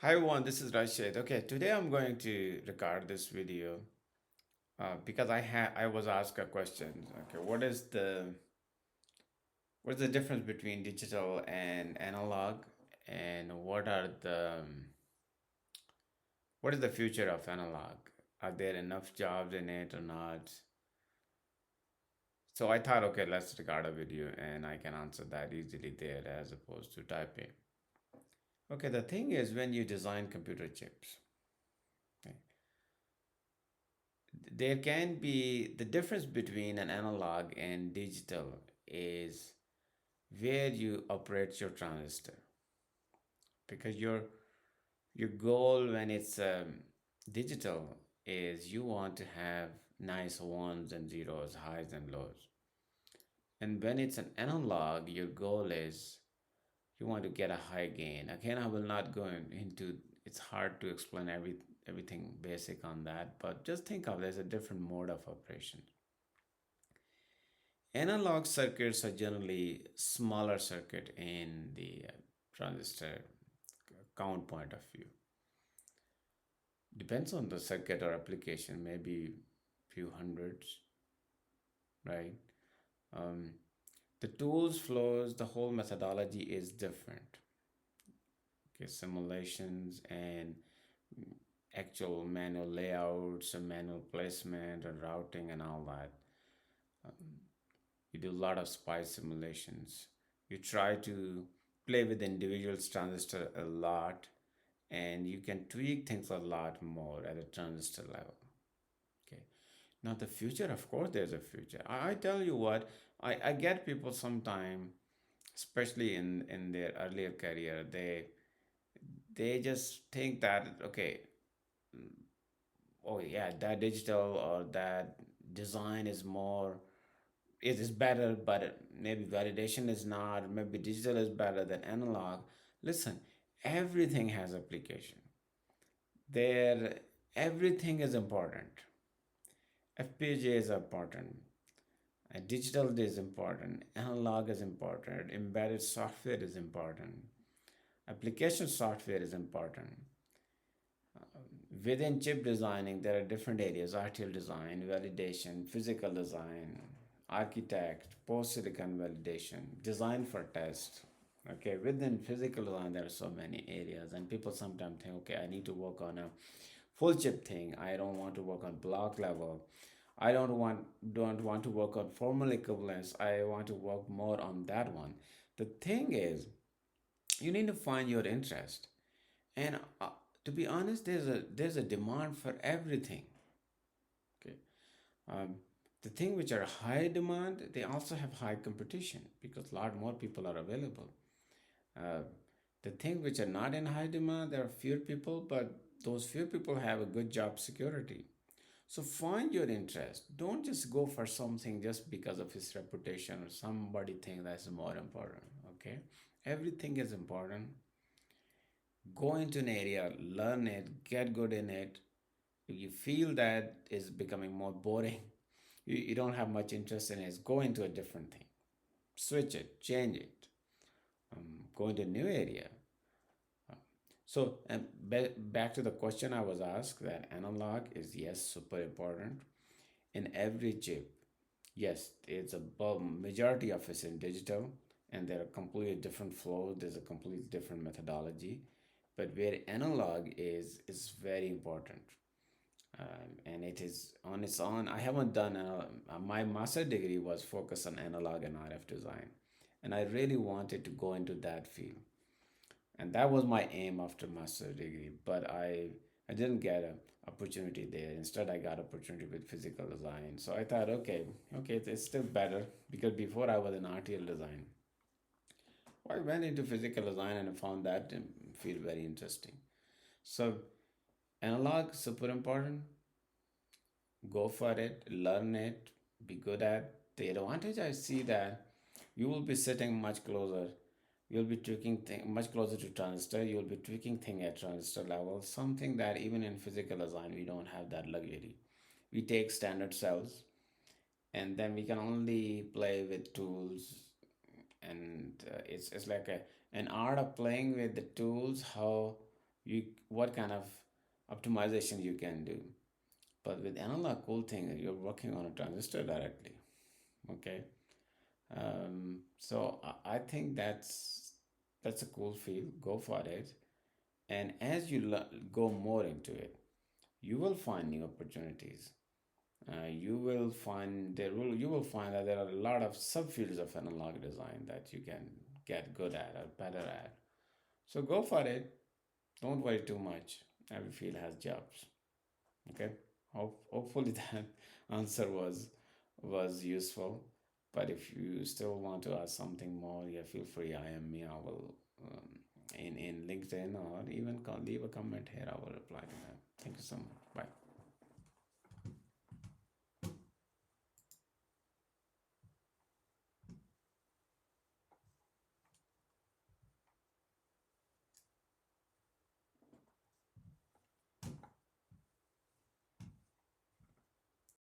Hi everyone, this is Rashid. Okay, today I'm going to record this video because I was asked a question. Okay, what is the difference between digital and analog, and what is the future of analog? Are there enough jobs in it or not? So I thought, okay, let's record a video and I can answer that easily there as opposed to typing. Okay, the thing is when you design computer chips, okay, there can be the difference between an analog and digital is where you operate your transistor, because your goal when it's digital is you want to have nice ones and zeros, highs and lows, and when it's an analog your goal is you want to get a high gain. Again, I will not go into, it's hard to explain everything basic on that, but just think of there's a different mode of operation. Analog circuits are generally smaller circuit in the transistor count point of view. Depends on the circuit or application, maybe few hundreds, right? Um, the tools, flows, the whole methodology is different. Okay, simulations and actual manual layouts and manual placement and routing and all that. Um, you do a lot of spice simulations. You try to play with individual transistor a lot, and you can tweak things a lot more at a transistor level. Okay. Now the future, of course, there's a future. I tell you what, I get people sometime, especially in their earlier career, they just think that okay, oh yeah, that digital or that design is more, it is better, but maybe validation is not, maybe digital is better than analog. Listen, everything has application there. Everything is important. FPGA is important, digital is important, analog is important, embedded software is important, application software is important. Within chip designing, there are different areas: RTL design, validation, physical design, architect, post silicon validation, design for test. Okay, within physical design, there are so many areas, and people sometimes think, okay, I need to work on a full chip thing. I don't want to work on block level. I don't want to work on formal equivalence. I want to work more on that one. The thing is, you need to find your interest, and to be honest, there's a demand for everything. Okay, um, the thing which are high demand, they also have high competition because a lot more people are available. Uh, the thing which are not in high demand, there are fewer people, but those few people have a good job security. So find your interest. Don't just go for something just because of his reputation or somebody think that's more important. Okay, everything is important. Go into an area, learn it, get good in it. If you feel that is becoming more boring, you don't have much interest in it, go into a different thing. Switch it, change it, go into a new area. So, back to the question I was asked, that analog is, yes, super important in every chip. Yes, it's a majority of it's in digital, and there are completely different flows. There's a completely different methodology, but where analog is very important, and it is on its own. I haven't done my master degree was focused on analog and RF design, and I really wanted to go into that field, and that was my aim after master degree. But I didn't get an opportunity there. Instead, I got opportunity with physical design. So I thought, okay, it's still better because before I was in RTL design. I went into physical design and I found that field very interesting. So analog super important. Go for it, learn it, be good at. The advantage I see that you will be sitting much closer. You'll be tweaking much closer to transistor. You'll be tweaking thing at transistor level. Something that even in physical design we don't have that luxury. We take standard cells and then we can only play with tools, and it's like an art of playing with the tools, how you what kind of optimization you can do. But with analog, cool thing, you're working on a transistor directly. Okay. So I think that's a cool field. Go for it. And as you go more into it, you will find new opportunities. You will find that there are a lot of subfields of analog design that you can get good at or better at. So go for it. Don't worry too much. Every field has jobs. Okay. Hopefully that answer was useful. But if you still want to ask something more, yeah, feel free. I am me. I will in LinkedIn or even leave a comment here. I will reply to that. Thank you so much. Bye.